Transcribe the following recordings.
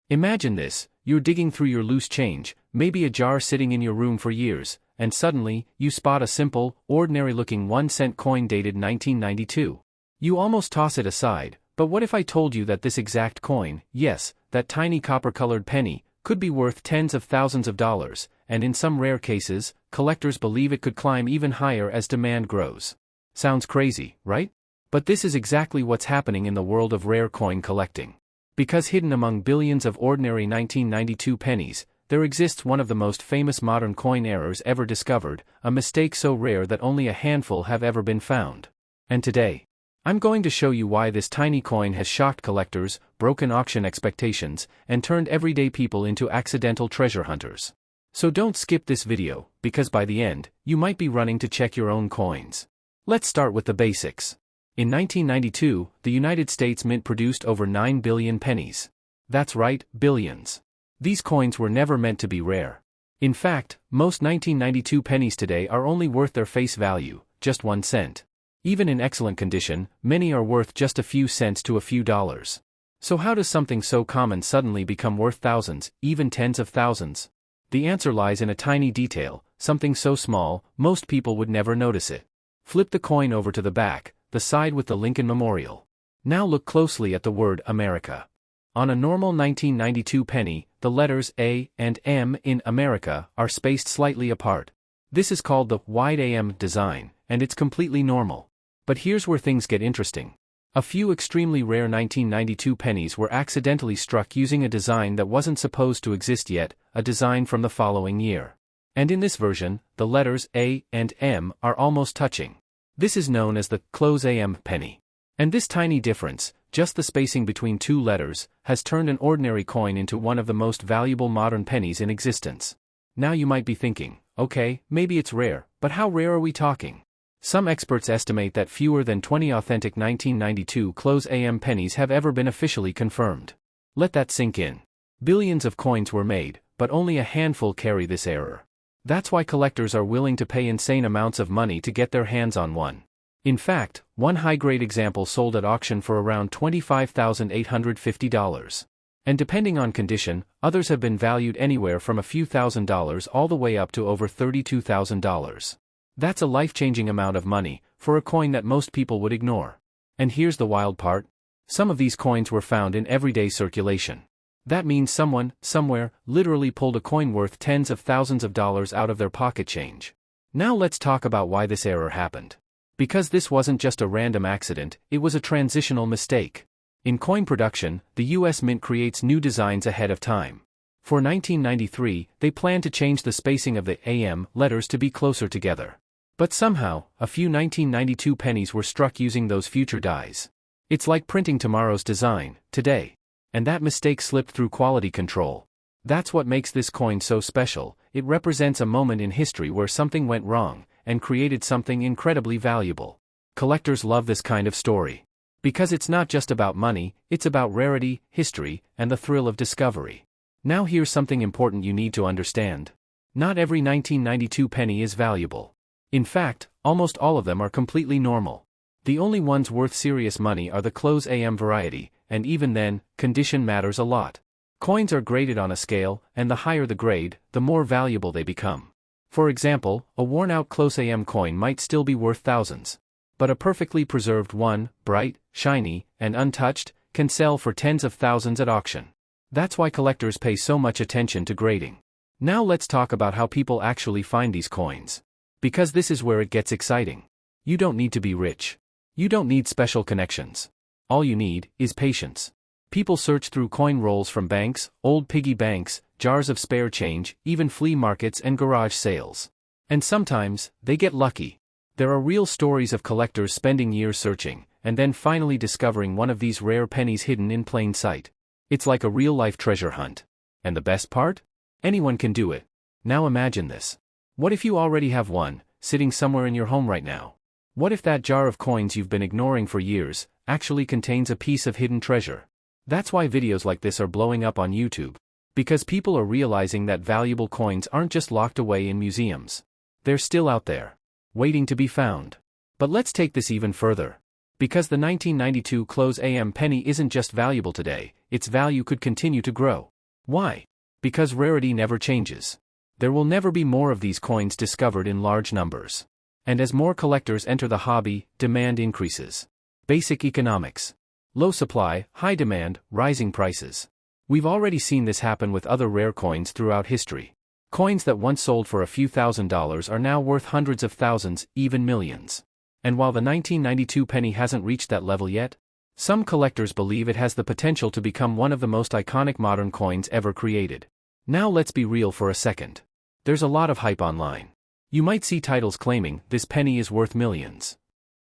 Imagine this, you're digging through your loose change, maybe a jar sitting in your room for years, and suddenly, you spot a simple, ordinary-looking 1-cent coin dated 1992. You almost toss it aside, but what if I told you that this exact coin, yes, that tiny copper-colored penny, could be worth tens of thousands of dollars, and in some rare cases, collectors believe it could climb even higher as demand grows. Sounds crazy, right? But this is exactly what's happening in the world of rare coin collecting. Because hidden among billions of ordinary 1992 pennies, there exists one of the most famous modern coin errors ever discovered, a mistake so rare that only a handful have ever been found. And today, I'm going to show you why this tiny coin has shocked collectors, broken auction expectations, and turned everyday people into accidental treasure hunters. So don't skip this video, because by the end, you might be running to check your own coins. Let's start with the basics. In 1992, the United States Mint produced over 9 billion pennies. That's right, billions. These coins were never meant to be rare. In fact, most 1992 pennies today are only worth their face value, just 1 cent. Even in excellent condition, many are worth just a few cents to a few dollars. So how does something so common suddenly become worth thousands, even tens of thousands? The answer lies in a tiny detail, something so small, most people would never notice it. Flip the coin over to the back, the side with the Lincoln Memorial. Now look closely at the word America. On a normal 1992 penny, the letters A and M in America are spaced slightly apart. This is called the wide AM design, and it's completely normal. But here's where things get interesting. A few extremely rare 1992 pennies were accidentally struck using a design that wasn't supposed to exist yet, a design from the following year. And in this version, the letters A and M are almost touching. This is known as the close AM penny. And this tiny difference, just the spacing between two letters, has turned an ordinary coin into one of the most valuable modern pennies in existence. Now you might be thinking, okay, maybe it's rare, but how rare are we talking? Some experts estimate that fewer than 20 authentic 1992 close AM pennies have ever been officially confirmed. Let that sink in. Billions of coins were made, but only a handful carry this error. That's why collectors are willing to pay insane amounts of money to get their hands on one. In fact, one high-grade example sold at auction for around $25,850. And depending on condition, others have been valued anywhere from a few $1,000s all the way up to over $32,000. That's a life-changing amount of money, for a coin that most people would ignore. And here's the wild part. Some of these coins were found in everyday circulation. That means someone, somewhere, literally pulled a coin worth tens of thousands of dollars out of their pocket change. Now let's talk about why this error happened. Because this wasn't just a random accident, it was a transitional mistake. In coin production, the US Mint creates new designs ahead of time. For 1993, they plan to change the spacing of the AM letters to be closer together. But somehow, a few 1992 pennies were struck using those future dies. It's like printing tomorrow's design, today. And that mistake slipped through quality control. That's what makes this coin so special. It represents a moment in history where something went wrong, and created something incredibly valuable. Collectors love this kind of story. Because it's not just about money, it's about rarity, history, and the thrill of discovery. Now here's something important you need to understand. Not every 1992 penny is valuable. In fact, almost all of them are completely normal. The only ones worth serious money are the close AM variety, and even then, condition matters a lot. Coins are graded on a scale, and the higher the grade, the more valuable they become. For example, a worn-out close AM coin might still be worth thousands. But a perfectly preserved one, bright, shiny, and untouched, can sell for tens of thousands at auction. That's why collectors pay so much attention to grading. Now let's talk about how people actually find these coins. Because this is where it gets exciting. You don't need to be rich. You don't need special connections. All you need is patience. People search through coin rolls from banks, old piggy banks, jars of spare change, even flea markets and garage sales. And sometimes, they get lucky. There are real stories of collectors spending years searching, and then finally discovering one of these rare pennies hidden in plain sight. It's like a real-life treasure hunt. And the best part? Anyone can do it. Now imagine this. What if you already have one, sitting somewhere in your home right now? What if that jar of coins you've been ignoring for years, actually contains a piece of hidden treasure? That's why videos like this are blowing up on YouTube. Because people are realizing that valuable coins aren't just locked away in museums. They're still out there, waiting to be found. But let's take this even further. Because the 1992 close AM penny isn't just valuable today, its value could continue to grow. Why? Because rarity never changes. There will never be more of these coins discovered in large numbers. And as more collectors enter the hobby, demand increases. Basic economics. Low supply, high demand, rising prices. We've already seen this happen with other rare coins throughout history. Coins that once sold for a few $1,000s are now worth hundreds of thousands, even millions. And while the 1992 penny hasn't reached that level yet, some collectors believe it has the potential to become one of the most iconic modern coins ever created. Now let's be real for a second. There's a lot of hype online. You might see titles claiming, "This penny is worth millions."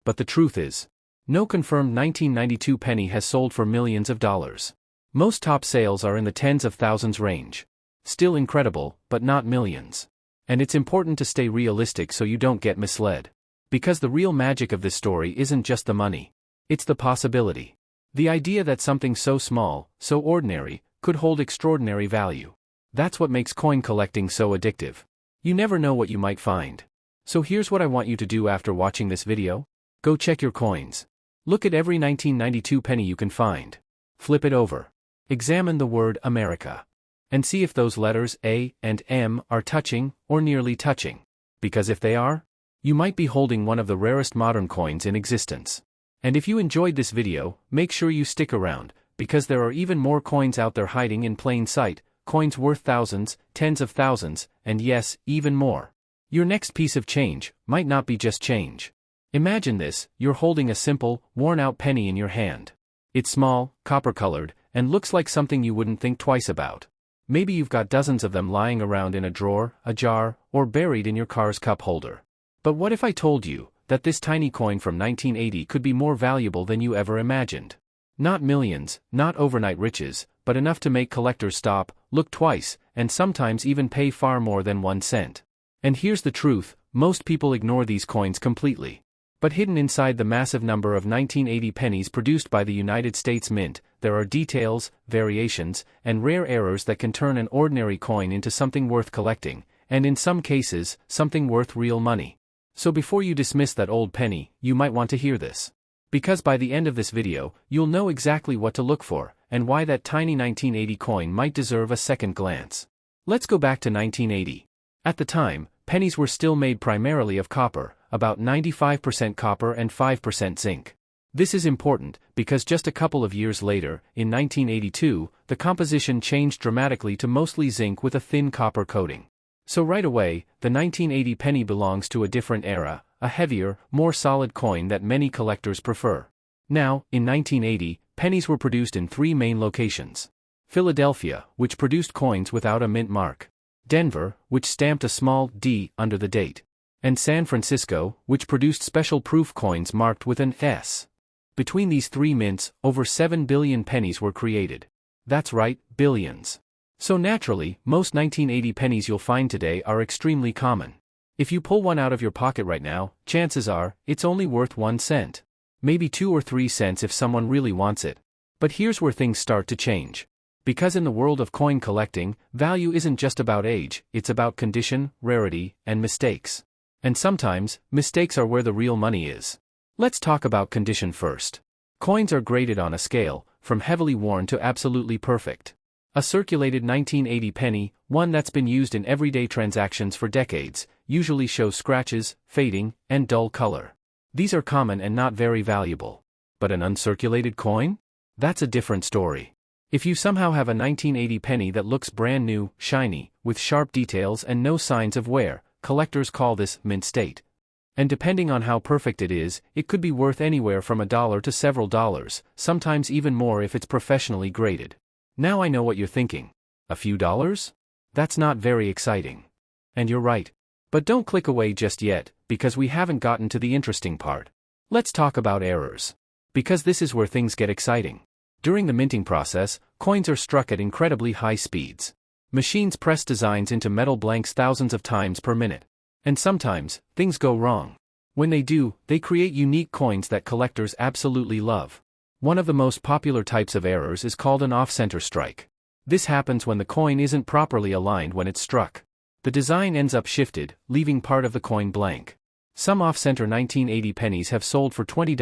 But the truth is, no confirmed 1992 penny has sold for millions of dollars. Most top sales are in the tens of thousands range. Still incredible, but not millions. And it's important to stay realistic so you don't get misled. Because the real magic of this story isn't just the money. It's the possibility. The idea that something so small, so ordinary, could hold extraordinary value. That's what makes coin collecting so addictive. You never know what you might find. So here's what I want you to do after watching this video. Go check your coins. Look at every 1992 penny you can find. Flip it over. Examine the word America. And see if those letters A and M are touching, or nearly touching. Because if they are, you might be holding one of the rarest modern coins in existence. And if you enjoyed this video, make sure you stick around, because there are even more coins out there hiding in plain sight, coins worth thousands, tens of thousands, and yes, even more. Your next piece of change might not be just change. Imagine this: you're holding a simple, worn-out penny in your hand. It's small, copper-colored, and looks like something you wouldn't think twice about. Maybe you've got dozens of them lying around in a drawer, a jar, or buried in your car's cup holder. But what if I told you that this tiny coin from 1980 could be more valuable than you ever imagined? Not millions, not overnight riches, but enough to make collectors stop, look twice, and sometimes even pay far more than 1 cent. And here's the truth: most people ignore these coins completely. But hidden inside the massive number of 1980 pennies produced by the United States Mint, there are details, variations, and rare errors that can turn an ordinary coin into something worth collecting, and in some cases, something worth real money. So before you dismiss that old penny, you might want to hear this. Because by the end of this video, you'll know exactly what to look for, and why that tiny 1980 coin might deserve a second glance. Let's go back to 1980. At the time, pennies were still made primarily of copper, about 95% copper and 5% zinc. This is important, because just a couple of years later, in 1982, the composition changed dramatically to mostly zinc with a thin copper coating. So right away, the 1980 penny belongs to a different era, a heavier, more solid coin that many collectors prefer. Now, in 1980, pennies were produced in 3 main locations. Philadelphia, which produced coins without a mint mark. Denver, which stamped a small D under the date. And San Francisco, which produced special proof coins marked with an S. Between these 3 mints, over 7 billion pennies were created. That's right, billions. So naturally, most 1980 pennies you'll find today are extremely common. If you pull one out of your pocket right now, chances are, it's only worth 1 cent. Maybe 2 or 3 cents if someone really wants it. But here's where things start to change. Because in the world of coin collecting, value isn't just about age, it's about condition, rarity, and mistakes. And sometimes, mistakes are where the real money is. Let's talk about condition first. Coins are graded on a scale, from heavily worn to absolutely perfect. A circulated 1980 penny, one that's been used in everyday transactions for decades, usually shows scratches, fading, and dull color. These are common and not very valuable. But an uncirculated coin? That's a different story. If you somehow have a 1980 penny that looks brand new, shiny, with sharp details and no signs of wear, collectors call this mint state. And depending on how perfect it is, it could be worth anywhere from $1 to several dollars, sometimes even more if it's professionally graded. Now I know what you're thinking. A few dollars? That's not very exciting. And you're right. But don't click away just yet, because we haven't gotten to the interesting part. Let's talk about errors. Because this is where things get exciting. During the minting process, coins are struck at incredibly high speeds. Machines press designs into metal blanks thousands of times per minute. And sometimes, things go wrong. When they do, they create unique coins that collectors absolutely love. One of the most popular types of errors is called an off-center strike. This happens when the coin isn't properly aligned when it's struck. The design ends up shifted, leaving part of the coin blank. Some off-center 1980 pennies have sold for $20,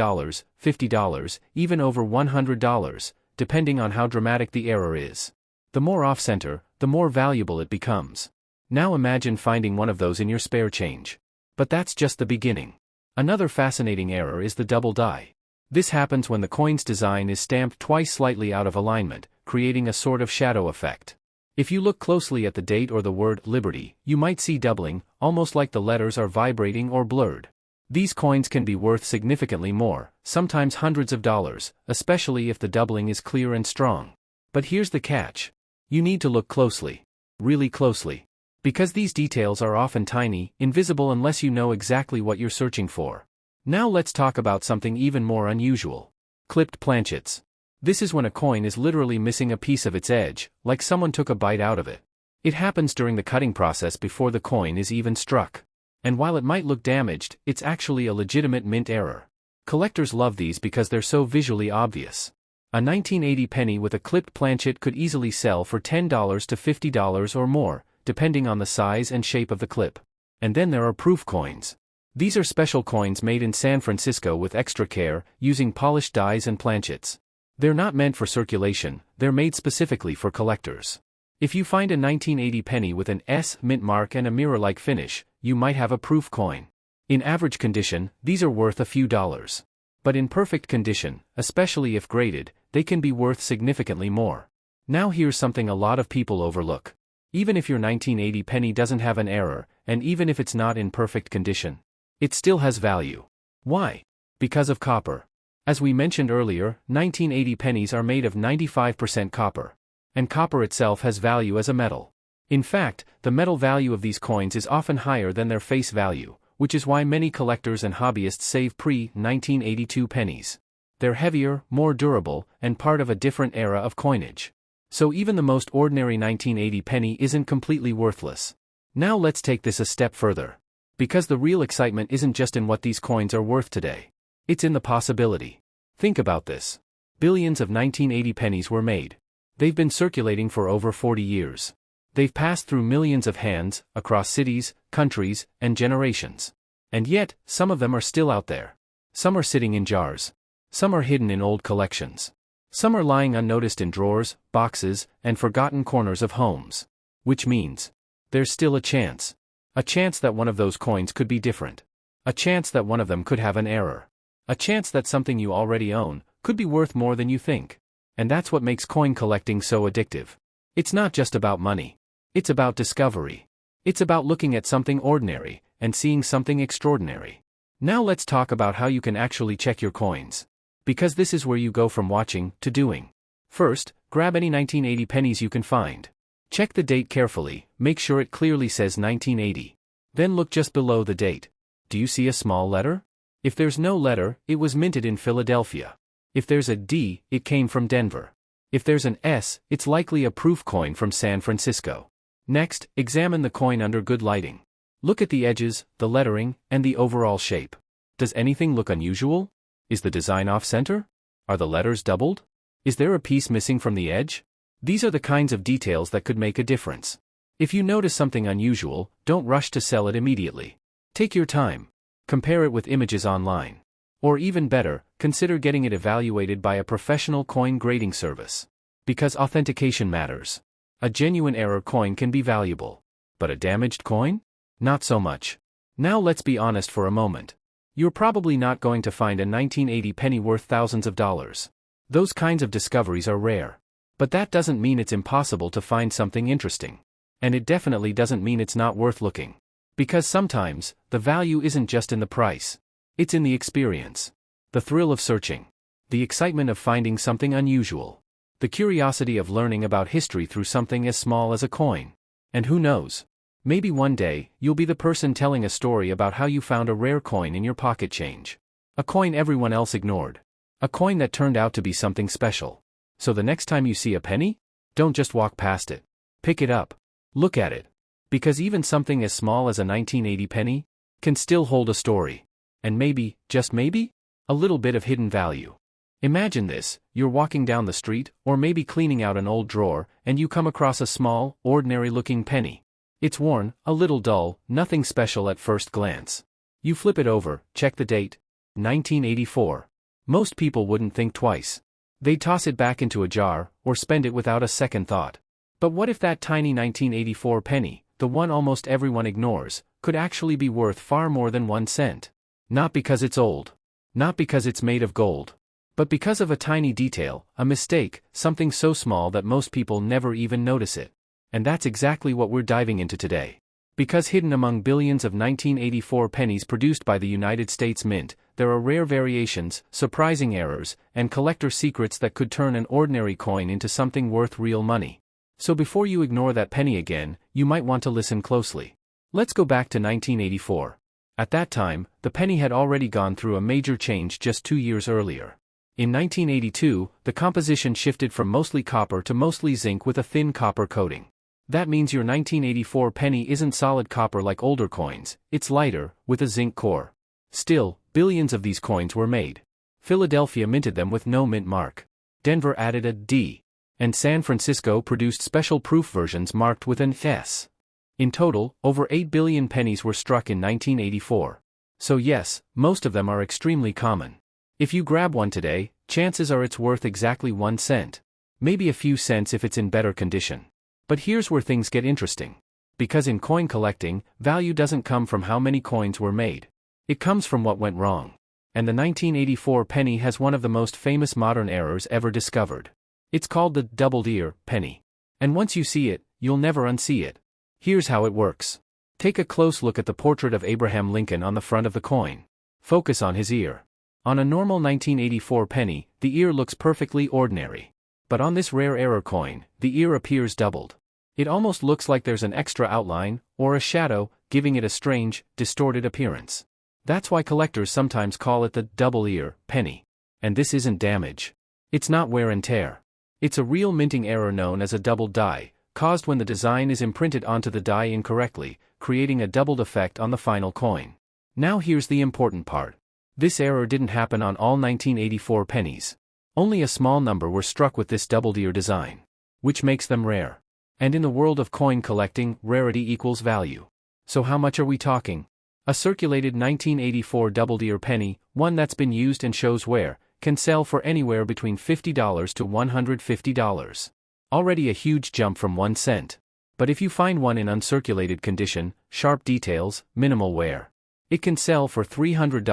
$50, even over $100, depending on how dramatic the error is. The more off-center, the more valuable it becomes. Now imagine finding one of those in your spare change. But that's just the beginning. Another fascinating error is the double die. This happens when the coin's design is stamped twice slightly out of alignment, creating a sort of shadow effect. If you look closely at the date or the word Liberty, you might see doubling, almost like the letters are vibrating or blurred. These coins can be worth significantly more, sometimes hundreds of dollars, especially if the doubling is clear and strong. But here's the catch. You need to look closely. Really closely. Because these details are often tiny, invisible unless you know exactly what you're searching for. Now let's talk about something even more unusual. Clipped planchets. This is when a coin is literally missing a piece of its edge, like someone took a bite out of it. It happens during the cutting process before the coin is even struck. And while it might look damaged, it's actually a legitimate mint error. Collectors love these because they're so visually obvious. A 1980 penny with a clipped planchet could easily sell for $10 to $50 or more, depending on the size and shape of the clip. And then there are proof coins. These are special coins made in San Francisco with extra care, using polished dies and planchets. They're not meant for circulation, they're made specifically for collectors. If you find a 1980 penny with an S mint mark and a mirror-like finish, you might have a proof coin. In average condition, these are worth a few dollars. But in perfect condition, especially if graded, they can be worth significantly more. Now here's something a lot of people overlook. Even if your 1980 penny doesn't have an error, and even if it's not in perfect condition, it still has value. Why? Because of copper. As we mentioned earlier, 1980 pennies are made of 95% copper. And copper itself has value as a metal. In fact, the metal value of these coins is often higher than their face value, which is why many collectors and hobbyists save pre-1982 pennies. They're heavier, more durable, and part of a different era of coinage. So even the most ordinary 1980 penny isn't completely worthless. Now let's take this a step further. Because the real excitement isn't just in what these coins are worth today. It's in the possibility. Think about this. Billions of 1980 pennies were made. They've been circulating for over 40 years. They've passed through millions of hands, across cities, countries, and generations. And yet, some of them are still out there. Some are sitting in jars. Some are hidden in old collections. Some are lying unnoticed in drawers, boxes, and forgotten corners of homes. Which means, there's still a chance. A chance that one of those coins could be different. A chance that one of them could have an error. A chance that something you already own could be worth more than you think. And that's what makes coin collecting so addictive. It's not just about money. It's about discovery. It's about looking at something ordinary and seeing something extraordinary. Now let's talk about how you can actually check your coins. Because this is where you go from watching to doing. First, grab any 1980 pennies you can find. Check the date carefully, make sure it clearly says 1980. Then look just below the date. Do you see a small letter? If there's no letter, it was minted in Philadelphia. If there's a D, it came from Denver. If there's an S, it's likely a proof coin from San Francisco. Next, examine the coin under good lighting. Look at the edges, the lettering, and the overall shape. Does anything look unusual? Is the design off-center? Are the letters doubled? Is there a piece missing from the edge? These are the kinds of details that could make a difference. If you notice something unusual, don't rush to sell it immediately. Take your time. Compare it with images online. Or even better, consider getting it evaluated by a professional coin grading service. Because authentication matters. A genuine error coin can be valuable. But a damaged coin? Not so much. Now let's be honest for a moment. You're probably not going to find a 1980 penny worth thousands of dollars. Those kinds of discoveries are rare. But that doesn't mean it's impossible to find something interesting. And it definitely doesn't mean it's not worth looking. Because sometimes, the value isn't just in the price. It's in the experience. The thrill of searching. The excitement of finding something unusual. The curiosity of learning about history through something as small as a coin. And who knows? Maybe one day, you'll be the person telling a story about how you found a rare coin in your pocket change. A coin everyone else ignored. A coin that turned out to be something special. So the next time you see a penny, don't just walk past it. Pick it up. Look at it. Because even something as small as a 1980 penny can still hold a story. And maybe, just maybe, a little bit of hidden value. Imagine this, you're walking down the street, or maybe cleaning out an old drawer, and you come across a small, ordinary-looking penny. It's worn, a little dull, nothing special at first glance. You flip it over, check the date. 1984. Most people wouldn't think twice. They'd toss it back into a jar, or spend it without a second thought. But what if that tiny 1984 penny, the one almost everyone ignores, could actually be worth far more than 1 cent? Not because it's old. Not because it's made of gold. But because of a tiny detail, a mistake, something so small that most people never even notice it. And that's exactly what we're diving into today. Because hidden among billions of 1984 pennies produced by the United States Mint, there are rare variations, surprising errors, and collector secrets that could turn an ordinary coin into something worth real money. So before you ignore that penny again, you might want to listen closely. Let's go back to 1984. At that time, the penny had already gone through a major change just 2 years earlier. In 1982, the composition shifted from mostly copper to mostly zinc with a thin copper coating. That means your 1984 penny isn't solid copper like older coins, it's lighter, with a zinc core. Still, billions of these coins were made. Philadelphia minted them with no mint mark. Denver added a D. And San Francisco produced special proof versions marked with an S. In total, over 8 billion pennies were struck in 1984. So yes, most of them are extremely common. If you grab one today, chances are it's worth exactly 1 cent. Maybe a few cents if it's in better condition. But here's where things get interesting. Because in coin collecting, value doesn't come from how many coins were made. It comes from what went wrong. And the 1984 penny has one of the most famous modern errors ever discovered. It's called the doubled ear penny. And once you see it, you'll never unsee it. Here's how it works. Take a close look at the portrait of Abraham Lincoln on the front of the coin. Focus on his ear. On a normal 1984 penny, the ear looks perfectly ordinary. But on this rare error coin, the ear appears doubled. It almost looks like there's an extra outline, or a shadow, giving it a strange, distorted appearance. That's why collectors sometimes call it the double ear penny. And this isn't damage. It's not wear and tear. It's a real minting error known as a doubled die, caused when the design is imprinted onto the die incorrectly, creating a doubled effect on the final coin. Now here's the important part. This error didn't happen on all 1984 pennies. Only a small number were struck with this doubled ear design, which makes them rare. And in the world of coin collecting, rarity equals value. So how much are we talking? A circulated 1984 doubled ear penny, one that's been used and shows wear, can sell for anywhere between $50 to $150. Already a huge jump from 1 cent. But if you find one in uncirculated condition, sharp details, minimal wear, it can sell for $300,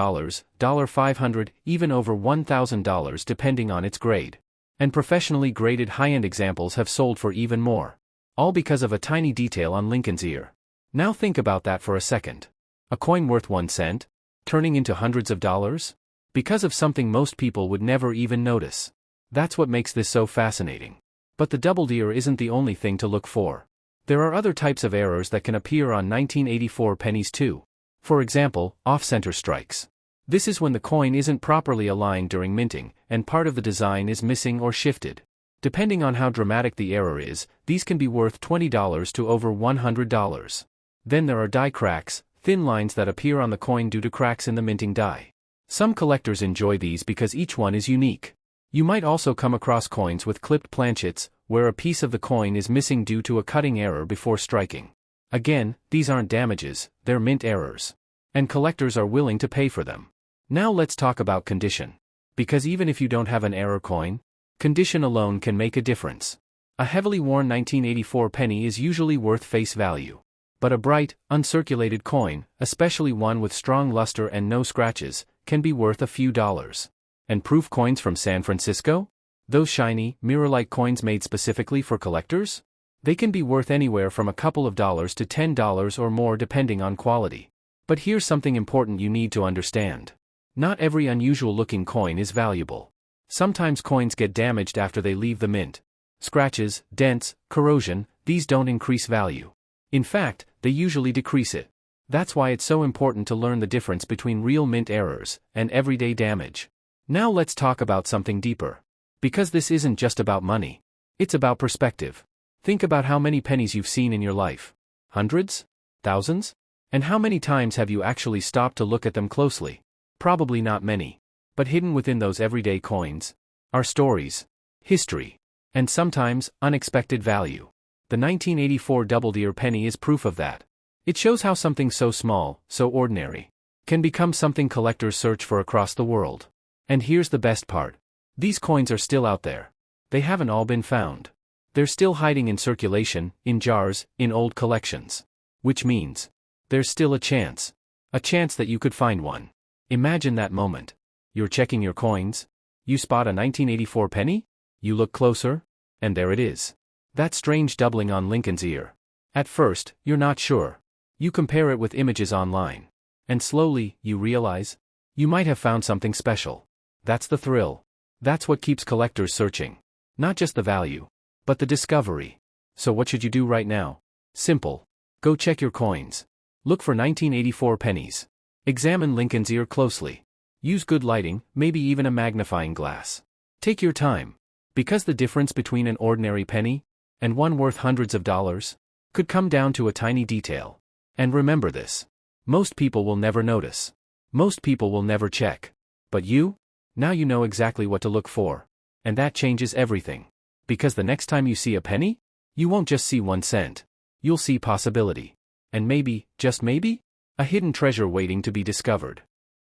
$500, even over $1,000 depending on its grade. And professionally graded high-end examples have sold for even more. All because of a tiny detail on Lincoln's ear. Now think about that for a second. A coin worth 1 cent? Turning into hundreds of dollars? Because of something most people would never even notice. That's what makes this so fascinating. But the doubled ear isn't the only thing to look for. There are other types of errors that can appear on 1984 pennies too. For example, off-center strikes. This is when the coin isn't properly aligned during minting, and part of the design is missing or shifted. Depending on how dramatic the error is, these can be worth $20 to over $100. Then there are die cracks, thin lines that appear on the coin due to cracks in the minting die. Some collectors enjoy these because each one is unique. You might also come across coins with clipped planchets, where a piece of the coin is missing due to a cutting error before striking. Again, these aren't damages, they're mint errors. And collectors are willing to pay for them. Now let's talk about condition. Because even if you don't have an error coin, condition alone can make a difference. A heavily worn 1984 penny is usually worth face value. But a bright, uncirculated coin, especially one with strong luster and no scratches, can be worth a few dollars. And proof coins from San Francisco? Those shiny, mirror-like coins made specifically for collectors? They can be worth anywhere from a couple of dollars to $10 or more depending on quality. But here's something important you need to understand. Not every unusual-looking coin is valuable. Sometimes coins get damaged after they leave the mint. Scratches, dents, corrosion, these don't increase value. In fact, they usually decrease it. That's why it's so important to learn the difference between real mint errors and everyday damage. Now let's talk about something deeper. Because this isn't just about money. It's about perspective. Think about how many pennies you've seen in your life. Hundreds? Thousands? And how many times have you actually stopped to look at them closely? Probably not many. But hidden within those everyday coins are stories, history, and sometimes unexpected value. The 1984 doubled ear penny is proof of that. It shows how something so small, so ordinary, can become something collectors search for across the world. And here's the best part. These coins are still out there. They haven't all been found. They're still hiding in circulation, in jars, in old collections. Which means, there's still a chance. A chance that you could find one. Imagine that moment. You're checking your coins. You spot a 1984 penny? You look closer? And there it is. That strange doubling on Lincoln's ear. At first, you're not sure. You compare it with images online. And slowly, you realize, you might have found something special. That's the thrill. That's what keeps collectors searching. Not just the value, but the discovery. So what should you do right now? Simple. Go check your coins. Look for 1984 pennies. Examine Lincoln's ear closely. Use good lighting, maybe even a magnifying glass. Take your time. Because the difference between an ordinary penny and one worth hundreds of dollars could come down to a tiny detail. And remember this. Most people will never notice. Most people will never check. But you? Now you know exactly what to look for. And that changes everything. Because the next time you see a penny, you won't just see 1 cent. You'll see possibility. And maybe, just maybe, a hidden treasure waiting to be discovered.